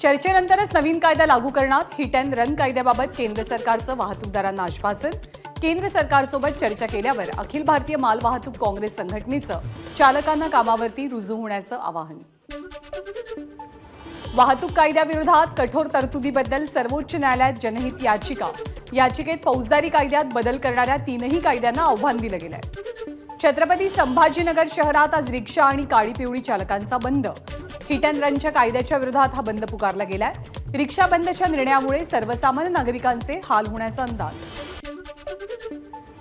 चर्चेनंतरच नवीन कायदा लागू करणार. हिट अँड रन कायद्याबाबत केंद्र सरकारचं वाहतूकदारांना आश्वासन. केंद्र सरकारसोबत चर्चा केल्यावर अखिल भारतीय माल वाहतूक काँग्रेस संघटनेचं चालकांना कामावरती रुजू होण्याचं आवाहन. वाहतूक कायद्याविरोधात कठोर तरतुदीबद्दल सर्वोच्च न्यायालयात जनहित याचिका. याचिकेत फौजदारी कायद्यात बदल करणाऱ्या तीनही कायद्यांना आव्हान दिलं गेलंय. छत्रपती संभाजीनगर शहरात आज रिक्षा आणि काळी पिवळी चालकांचा बंद. हिट अँड रनच्या कायद्याच्या विरोधात हा बंद पुकारला गेलाय. रिक्षा बंदच्या निर्णयामुळे सर्वसामान्य नागरिकांचे हाल होण्याचा अंदाज.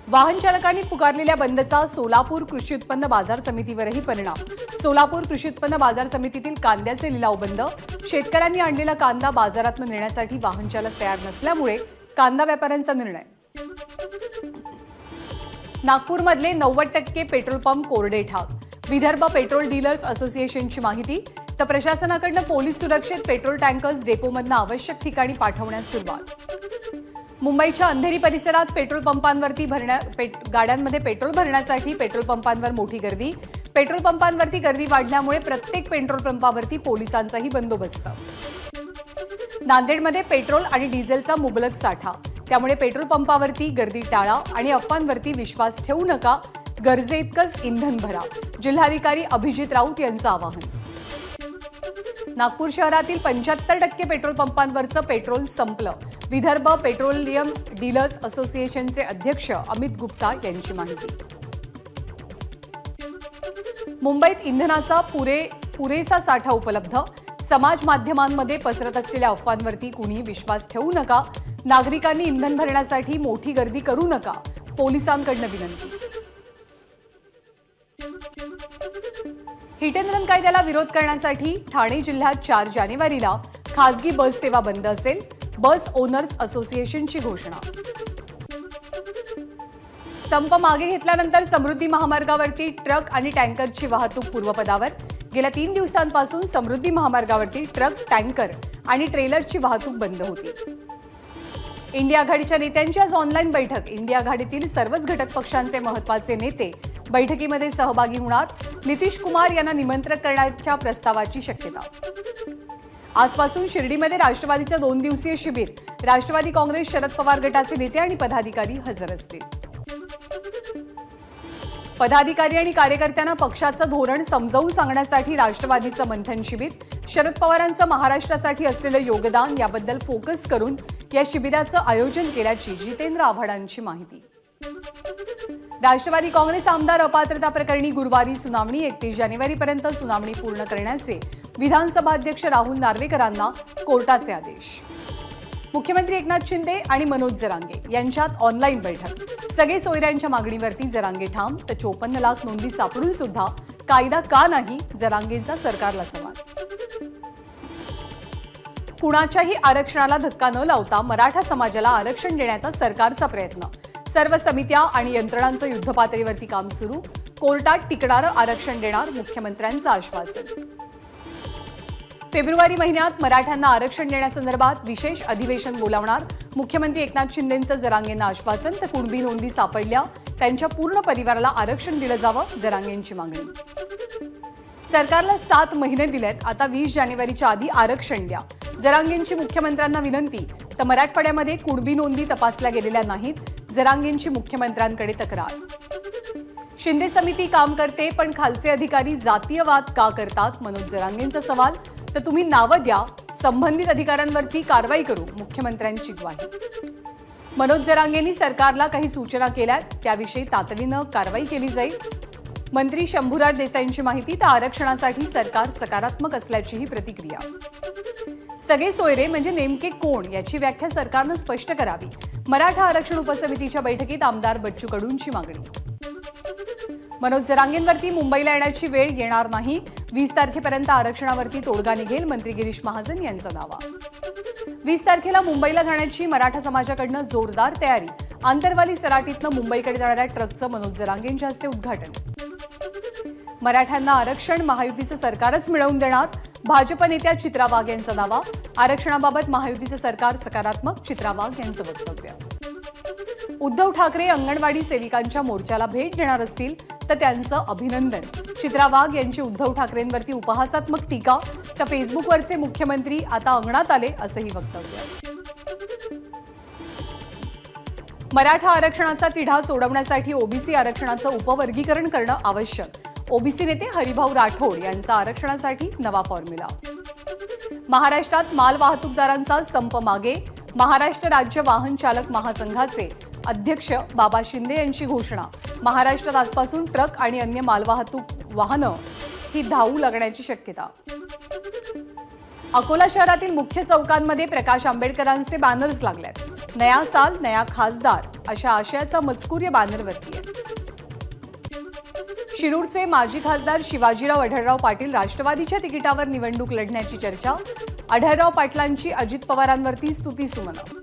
वाहन चालकांनी पुकारलेल्या बंदचा सोलापूर कृषी उत्पन्न बाजार समितीवरही परिणाम. सोलापूर कृषी उत्पन्न बाजार समितीतील कांद्याचे लिलाव बंद. शेतकऱ्यांनी आणलेला कांदा बाजारात नेण्यासाठी वाहन चालक तयार नसल्यामुळे कांदा व्यापाऱ्यांचा निर्णय. नागपूरमधले 90% पेट्रोल पंप कोरडे ठाक. विदर्भ पेट्रोल डीलर्स असोसिएशनची माहिती. तर प्रशासनाकडून पोलीस सुरक्षित पेट्रोल टँकर्स डेपोमधून आवश्यक ठिकाणी पाठवण्यास सुरुवात. मुंबईच्या अंधेरी परिसरात पेट्रोल पंपांवरती गाड्यांमध्ये पेट्रोल भरण्यासाठी पेट्रोल पंपांवर मोठी गर्दी. पेट्रोल पंपांवरती गर्दी वाढल्यामुळे प्रत्येक पेट्रोल पंपावरती पोलिसांचाही बंदोबस्त. नांदेडमध्ये पेट्रोल आणि डिझेलचा मुबलक साठा. त्यामुळे पेट्रोल पंपावरती गर्दी टाळा आणि अफवांवरती विश्वास ठेवू नका. गरजेइतकंच इंधन भरा. जिल्हाधिकारी अभिजित राऊत यांचं आवाहन. नागपूर शहरातील 75% पेट्रोल पंपांवरचं पेट्रोल संपलं. विदर्भ पेट्रोलियम डीलर्स असोसिएशनचे अध्यक्ष अमित गुप्ता यांची माहिती. मुंबईत इंधनाचा पुरेसा साठा उपलब्ध. समाज माध्यमांमध्ये पसरत असलेल्या अफवांवरती कुणीही विश्वास ठेवू नका. नागरिकांनी इंधन भरण्यासाठी मोठी गर्दी करू नका. पोलिसांकडून विनंती. हिट अँड रन कायद्याला विरोध करण्यासाठी ठाणे जिल्ह्यात 4 जानेवारीला खासगी बस सेवा बंद असेल. बस ओनर्स असोसिएशनची घोषणा. संप मागे घेतल्यानंतर समृद्धी महामार्गावरती ट्रक आणि टँकरची वाहतूक पूर्वपदावर. गेल्या 3 दिवसांपासून समृद्धी महामार्गावरती ट्रक, टँकर आणि ट्रेलरची वाहतूक बंद होती. इंडिया आघाडीच्या नेत्यांची आज ऑनलाईन बैठक. इंडिया आघाडीतील सर्वच घटक पक्षांचे महत्त्वाचे नेते बैठकीमध्ये सहभागी होणार. नितीश कुमार यांना निमंत्रण करण्याच्या प्रस्तावाची शक्यता. आजपासून शिर्डीमध्ये राष्ट्रवादीचं 2 दिवसीय शिबिर. राष्ट्रवादी काँग्रेस, शरद पवार गटाचे नेते आणि पदाधिकारी हजर असतील. पदाधिकारी आणि कार्यकर्त्यांना पक्षाचं धोरण समजावून सांगण्यासाठी राष्ट्रवादीचं मंथन शिबिर. शरद पवारांचं महाराष्ट्रासाठी असलेलं योगदान याबद्दल फोकस करून या शिबिराचं आयोजन केल्याची जितेंद्र आव्हाडांची माहिती. राष्ट्रवादी काँग्रेस आमदार अपात्रता प्रकरणी गुरुवारी सुनावणी. 31 जानेवारीपर्यंत सुनावणी पूर्ण करण्याचे विधानसभा अध्यक्ष राहुल नार्वेकरांना कोर्टाचे आदेश. मुख्यमंत्री एकनाथ शिंदे आणि मनोज जरांगे यांच्यात ऑनलाईन बैठक. सगळे सोयऱ्यांच्या मागणीवरती जरांगे ठाम. तर 54 लाख नोंदी सापडून सुद्धा कायदा का नाही, जरांगेंचा सरकारला सवाल. कुणाच्याही आरक्षणाला धक्का न लावता मराठा समाजाला आरक्षण देण्याचा सरकारचा प्रयत्न. सर्व समित्या आणि यंत्रणांचं युद्धपातळीवरती काम सुरू. कोर्टात टिकणारं आरक्षण देणार, मुख्यमंत्र्यांचं आश्वासन. फेब्रुवारी महिन्यात मराठ्यांना आरक्षण देण्यासंदर्भात विशेष अधिवेशन बोलावणार. मुख्यमंत्री एकनाथ शिंदेंचं जरांगेंना आश्वासन. तर कुणबी नोंदी सापडल्या त्यांच्या पूर्ण परिवाराला आरक्षण दिलं जावं, जरांगेंची मागणी. सरकारला 7 महिने दिलेत. आता 20 जानेवारीच्या आधी आरक्षण द्या, जरांगेंची मुख्यमंत्र्यांना विनंती. तर मराठवाड्यामध्ये कुणबी नोंदी तपासल्या गेलेल्या नाहीत, जरांगेंची मुख्यमंत्र्यांकडे तक्रार. शिंदे समिती काम करते पण खालचे अधिकारी जातीयवाद का करतात, मनोज जरांगेंचा सवाल. तर तुम्ही नावं द्या, संबंधित अधिकाऱ्यांवरती कारवाई करू, मुख्यमंत्र्यांची ग्वाही. मनोज जरांगेंनी सरकारला काही सूचना केल्यात, त्याविषयी तातडीनं कारवाई केली जाईल. मंत्री शंभूराज देसाईंची माहिती. तर आरक्षणासाठी सरकार सकारात्मक असल्याचीही प्रतिक्रिया. सगळे सोयरे म्हणजे नेमके कोण याची व्याख्या सरकारनं स्पष्ट करावी. मराठा आरक्षण उपसमितीच्या बैठकीत आमदार बच्चू कडूंची मागणी. मनोज जरांगेंवरती मुंबईला येण्याची वेळ येणार नाही. 20 तारखेपर्यंत आरक्षणावरती तोडगा निघेल, मंत्री गिरीश महाजन यांचा दावा. 20 तारखेला मुंबईला जाण्याची मराठा समाजाकडनं जोरदार तयारी. आंतरवाली सराटीतनं मुंबईकडे जाणाऱ्या ट्रकचं मनोज जरांगेंच्या हस्ते उद्घाटन. मराठ्यांना आरक्षण महायुतीचं सरकारच मिळवून देणार, भाजप नेत्या चित्रा वाघ यांचा दावा. आरक्षणाबाबत महायुतीचं सरकार सकारात्मक, चित्रा वाघ यांचं वक्तव्य. उद्धव ठाकरे अंगणवाडी सेविकांच्या मोर्चाला भेट देणार असतील तर त्यांचं अभिनंदन. चित्रा वाघ यांची उद्धव ठाकरेंवरती उपहासात्मक टीका, तर फेसबुकवरचे मुख्यमंत्री आता अंगणात आले असंही वक्तव्य. मराठा आरक्षणाचा तिढा सोडवण्यासाठी ओबीसी आरक्षणाचं उपवर्गीकरण करणं आवश्यक. ओबीसी नेते हरिभाऊ राठोड यांचा आरक्षणासाठी नवा फॉर्म्युला. महाराष्ट्रात माल वाहतूकदारांचा संप मागे. महाराष्ट्र राज्य वाहन चालक महासंघाचे अध्यक्ष बाबा शिंदे यांची घोषणा. महाराष्ट्रात आजपासून ट्रक आणि अन्य मालवाहतूक वाहनं ही धावू लागण्याची शक्यता. अकोला शहरातील मुख्य चौकांमध्ये प्रकाश आंबेडकरांचे बॅनर्स लागलेत. नया साल नया खासदार अशा आशयाचा मजकूर या बॅनरवरती आहे. शिरूरचे माजी खासदार शिवाजीराव आढळराव पाटील राष्ट्रवादीच्या तिकिटावर निवडणूक लढण्याची चर्चा. आढळराव पाटलांची अजित पवारांवरती स्तुतीसुमनं.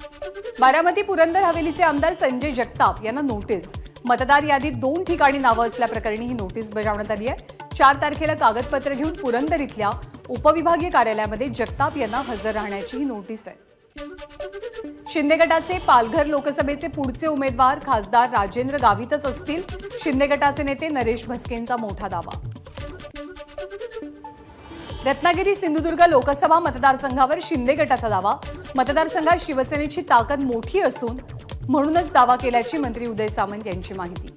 बारामती पुरंदर हवेलीचे आमदार संजय जगताप यांना नोटीस. मतदार यादीत 2 ठिकाणी नावं असल्याप्रकरणी ही नोटीस बजावण्यात आली आहे. 4 तारखेला कागदपत्र घेऊन पुरंदर इथल्या उपविभागीय कार्यालयामध्ये जगताप यांना हजर राहण्याची ही नोटीस आहे. शिंदे गटाचे पालघर लोकसभेचे पुढचे उमेदवार खासदार राजेंद्र गावितच असतील. शिंदे गटाचे नेते नरेश भस्केंचा मोठा दावा. रत्नागिरी सिंधुदुर्ग लोकसभा मतदारसंघावर शिंदे गटाचा दावा. मतदारसंघात शिवसेनेची ताकद मोठी असून म्हणूनच दावा केल्याची मंत्री उदय सामंत यांची माहिती.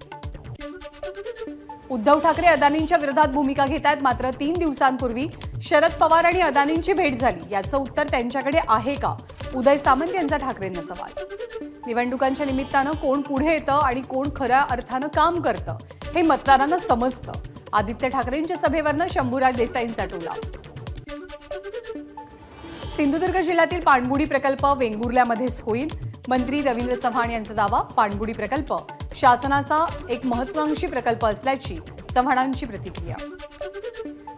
उद्धव ठाकरे अदानींच्या विरोधात भूमिका घेत आहेत. मात्र 3 दिवसांपूर्वी शरद पवार आणि अदानींची भेट झाली. याचं उत्तर त्यांच्याकडे आहे का? उदय सामंत यांचा ठाकरेंना सवाल. निवडणुकांच्या निमित्तानं कोण पुढे येतं आणि कोण खऱ्या अर्थानं काम करतं हे मतदारांना समजतं. आदित्य ठाकरेंच्या सभेवरनं शंभूराज देसाईंचा टोला. सिंधुदुर्ग जिल्ह्यातील पाणबुडी प्रकल्प वेंगुर्ल्यामध्येच होईल. मंत्री रवींद्र चव्हाण यांचा दावा. पाणबुडी प्रकल्प शासनाचा एक महत्त्वाकांक्षी प्रकल्प असल्याची चव्हाणांची प्रतिक्रिया.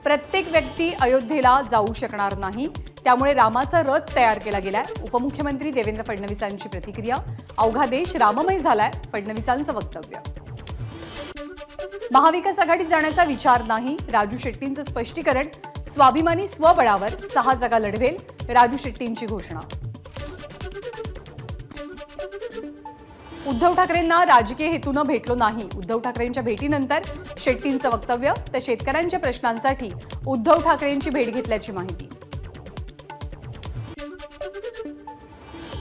प्रत्येक व्यक्ती अयोध्येला जाऊ शकणार नाही, त्यामुळे रामाचा रथ तयार केला गेलाय. उपमुख्यमंत्री देवेंद्र फडणवीसांची प्रतिक्रिया. अवघा देश राममय झालाय, फडणवीसांचं वक्तव्य. महाविकास आघाडीत जाण्याचा विचार नाही, राजू शेट्टींचं स्पष्टीकरण. स्वाभिमानी स्वबळावर 6 जागा लढवेल, राजू शेट्टींची घोषणा. उद्धव ठाकरेंना राजकीय हेतूनं भेटलो नाही. उद्धव ठाकरेंच्या भेटीनंतर शेट्टींचं वक्तव्य. तर शेतकऱ्यांच्या प्रश्नांसाठी उद्धव ठाकरेंची भेट घेतल्याची माहिती.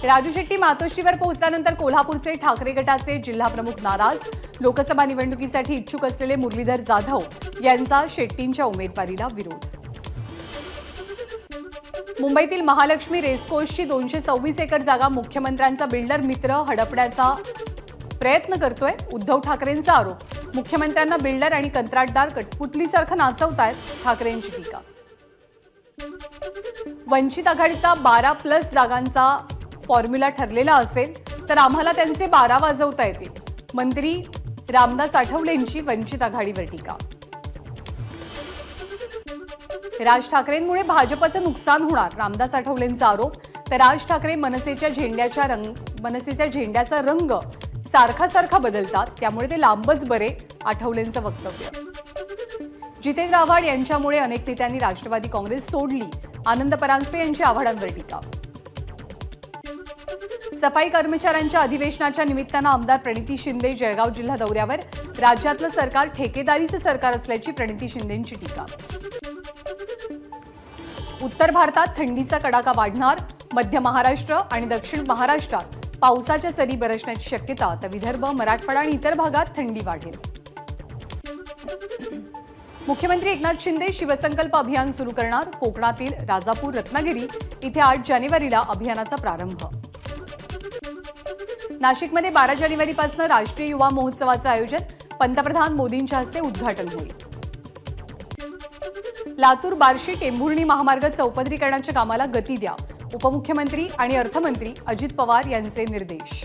राजू शेट्टी मातोश्रीवर पोहोचल्यानंतर कोल्हापूरचे ठाकरे गटाचे जिल्हाप्रमुख नाराज. लोकसभा निवडणुकीसाठी इच्छुक असलेले मुरलीधर जाधव यांचा शेट्टींच्या उमेदवारीला विरोध. मुंबईतील महालक्ष्मी रेसकोर्सची 226 एकर जागा मुख्यमंत्र्यांचा बिल्डर मित्र हडपण्याचा प्रयत्न करतोय. उद्धव ठाकरेंचा आरोप. मुख्यमंत्र्यांना बिल्डर आणि कंत्राटदार कठपुतलीसारखं नाचवतायत, ठाकरेंची टीका. वंचित आघाडीचा 12+ जागांचा फॉर्म्युला ठरलेला असेल तर आम्हाला त्यांचे 12 वाजवता येतील. मंत्री रामदास आठवलेंची वंचित आघाडीवर टीका. राज ठाकरेंमुळे भाजपचं नुकसान होणार, रामदास आठवलेंचा आरोप. तर राज ठाकरे मनसेच्या झेंड्याचा रंग सारखा बदलतात, त्यामुळे ते लांबच बरे, आठवलेंचं वक्तव्य. जितेंद्र आव्हाड यांच्यामुळे अनेक नेत्यांनी राष्ट्रवादी काँग्रेस सोडली, आनंद परांजपे यांची आव्हाडांवर टीका. सफाई कर्मचाऱ्यांच्या अधिवेशनाच्या निमित्तानं आमदार प्रणिती शिंदे जळगाव जिल्हा दौऱ्यावर. राज्यातलं सरकार ठेकेदारीचं सरकार असल्याची प्रणिती शिंदेंची टीका. उत्तर भारतात थंडीचा कडाका वाढणार. मध्य महाराष्ट्र आणि दक्षिण महाराष्ट्रात पावसाच्या सरी बरसण्याची शक्यता. तर विदर्भ, मराठवाडा आणि इतर भागात थंडी वाढेल. मुख्यमंत्री एकनाथ शिंदे शिवसंकल्प अभियान सुरू करणार. कोकणातील राजापूर, रत्नागिरी इथे 8 जानेवारीला अभियानाचा प्रारंभ. नाशिकमध्ये 12 जानेवारीपासून राष्ट्रीय युवा महोत्सवाचं आयोजन. पंतप्रधान मोदींच्या हस्ते उद्घाटन होईल. लातूर, बार्शी, टेंभुर्णी महामार्ग चौपदरीकरणाच्या कामाला गती द्या. उपमुख्यमंत्री आणि अर्थमंत्री अजित पवार यांचे निर्देश.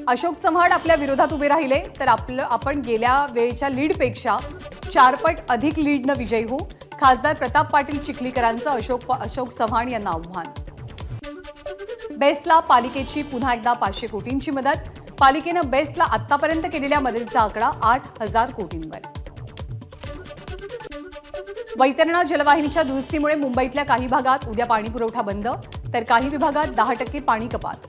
अशोक चव्हाण आपल्या विरोधात उभे राहिले तर आपण गेल्या वेळेच्या लीडपेक्षा 4 पट अधिक लीडनं विजयी होऊ. खासदार प्रताप पाटील चिखलीकरांचं अशोक चव्हाण यांना आव्हान. बेस्टला पालिकेची पुन्हा एकदा 500 कोटींची मदत. पालिकेनं बेस्टला आतापर्यंत केलेल्या मदतीचा आकडा 8,000 कोटींवर. वैतरणा जलवाहिनीच्या दुरुस्तीमुळे मुंबईतल्या काही भागात उद्या पाणी पुरवठा बंद, तर काही विभागात 10% पाणी कपात.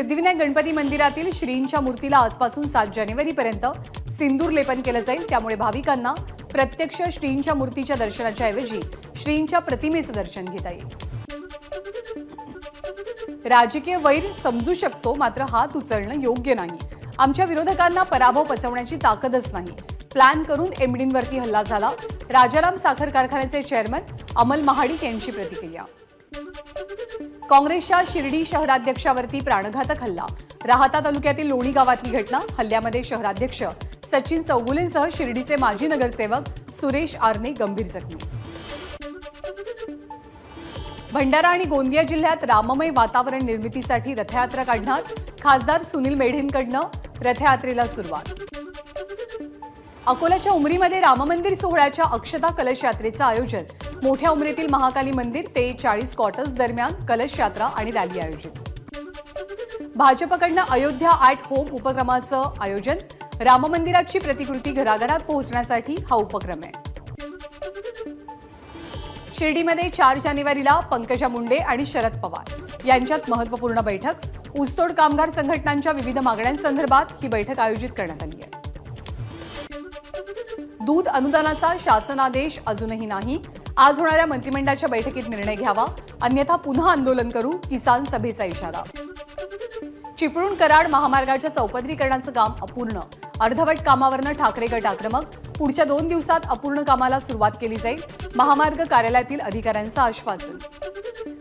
सिद्धिविनायक गणपती मंदिरातील श्रींच्या मूर्तीला आजपासून 7 जानेवारीपर्यंत सिंदूर लेपन केलं जाईल। त्यामुळे भाविकांना प्रत्यक्ष श्रींच्या मूर्तीच्या दर्शनाच्या ऐवजी श्रींच्या प्रतिमेचं दर्शन घेता येईल। राजकीय वैर समजू शकतो, मात्र हात उचलणं योग्य नाही। आमच्या विरोधकांना पराभव पचवण्याची ताकदच नाही। प्लॅन करून एमडींवरती हल्ला झाला। राजाराम साखर कारखान्याचे चेअरमन अमल महाडिक यांची प्रतिक्रिया। काँग्रेसच्या शिर्डी शहराध्यक्षावरती प्राणघातक हल्ला। राहाता तालुक्यातील लोणी गावातली घटना। हल्ल्यामध्ये शहराध्यक्ष सचिन चौगुलेंसह शिर्डीचे माजी नगरसेवक सुरेश आरणे गंभीर जखमी। भंडारा आणि गोंदिया जिल्ह्यात राममय वातावरण निर्मितीसाठी रथयात्रा काढणार। खासदार सुनील मेढेंकडनं रथयात्रेला सुरुवात। अकोल्याच्या उमरीमध्ये राममंदिर सोहळ्याच्या अक्षता कलश यात्रेचं आयोजन। मोठ्या उमरीतील महाकाली मंदिर ते 40 क्वार्टर्स दरम्यान कलश यात्रा आणि रॅली आयोजित। भाजपकडनं अयोध्या ॲट होम उपक्रमाचं आयोजन। राममंदिराची प्रतिकृती घराघरात पोहोचण्यासाठी हा उपक्रम आहे। शिर्डीमध्ये 4 जानेवारीला पंकजा मुंडे आणि शरद पवार यांच्यात महत्त्वपूर्ण बैठक। ऊसतोड कामगार संघटनांच्या विविध मागण्यांसंदर्भात ही बैठक आयोजित करण्यात आली आहे। दूध अनुदानाचा शासनादेश अजूनही नाही। आज होणाऱ्या मंत्रिमंडळाच्या बैठकीत निर्णय घ्यावा, अन्यथा पुन्हा आंदोलन करू, किसान सभेचा इशारा। चिपळूण कराड महामार्गाच्या चौपदरीकरणाचं काम अपूर्ण। अर्धवट कामावरनं ठाकरे गट आक्रमक। पुढच्या 2 दिवसात अपूर्ण कामाला सुरुवात केली जाईल। महामार्ग कार्यालयातील अधिकाऱ्यांचं आश्वासन।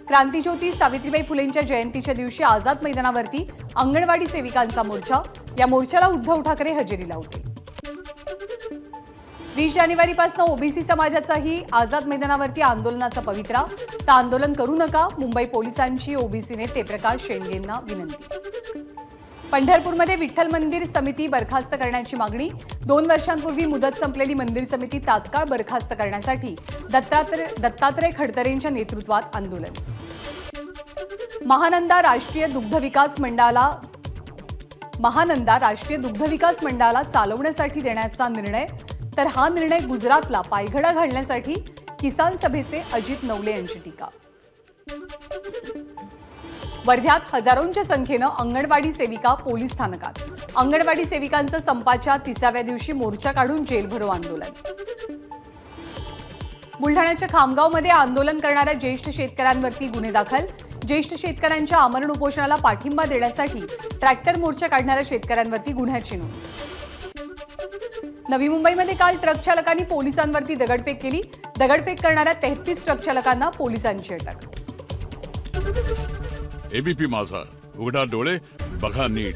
क्रांतिज्योती सावित्रीबाई फुलेंच्या जयंतीच्या दिवशी आझाद मैदानावरती अंगणवाडी सेविकांचा मोर्चा। या मोर्चाला उद्धव ठाकरे हजेरी लावतील। 20 जानेवारीपासून ओबीसी समाजाचाही आझाद मैदानावरती आंदोलनाचा पवित्रा। तर आंदोलन करू नका, मुंबई पोलिसांची ओबीसी नेते प्रकाश शेंडेंना विनंती। पंढरपूरमध्ये विठ्ठल मंदिर समिती बरखास्त करण्याची मागणी। 2 वर्षांपूर्वी मुदत संपलेली मंदिर समिती तात्काळ बरखास्त करण्यासाठी दत्तात्रय खडतरेंच्या नेतृत्वात आंदोलन। महानंदा राष्ट्रीय दुग्ध विकास मंडळाला चालवण्यासाठी देण्याचा निर्णय। तर हा निर्णय गुजरातला पायघडा घालण्यासाठी किसान सभेचे अजित नवले यांची टीका। वर्ध्यात हजारोंच्या संख्येनं अंगणवाडी सेविका पोलीस स्थानकात। अंगणवाडी सेविकांचं संपाच्या 30व्या दिवशी मोर्चा काढून जेलभरो आंदोलन। बुलढाण्याच्या खामगावमध्ये आंदोलन करणाऱ्या ज्येष्ठ शेतकऱ्यांवरती गुन्हे दाखल। ज्येष्ठ शेतकऱ्यांच्या आमरण उपोषणाला पाठिंबा देण्यासाठी ट्रॅक्टर मोर्चा काढणाऱ्या शेतकऱ्यांवरती गुन्ह्याची नोंद। नवी मुंबईमध्ये काल ट्रक चालकांनी पोलिसांवरती दगडफेक केली। दगडफेक करणाऱ्या 33 ट्रक चालकांना पोलिसांची अटक। एबीपी माझा, उघडा डोळे बघा नीट।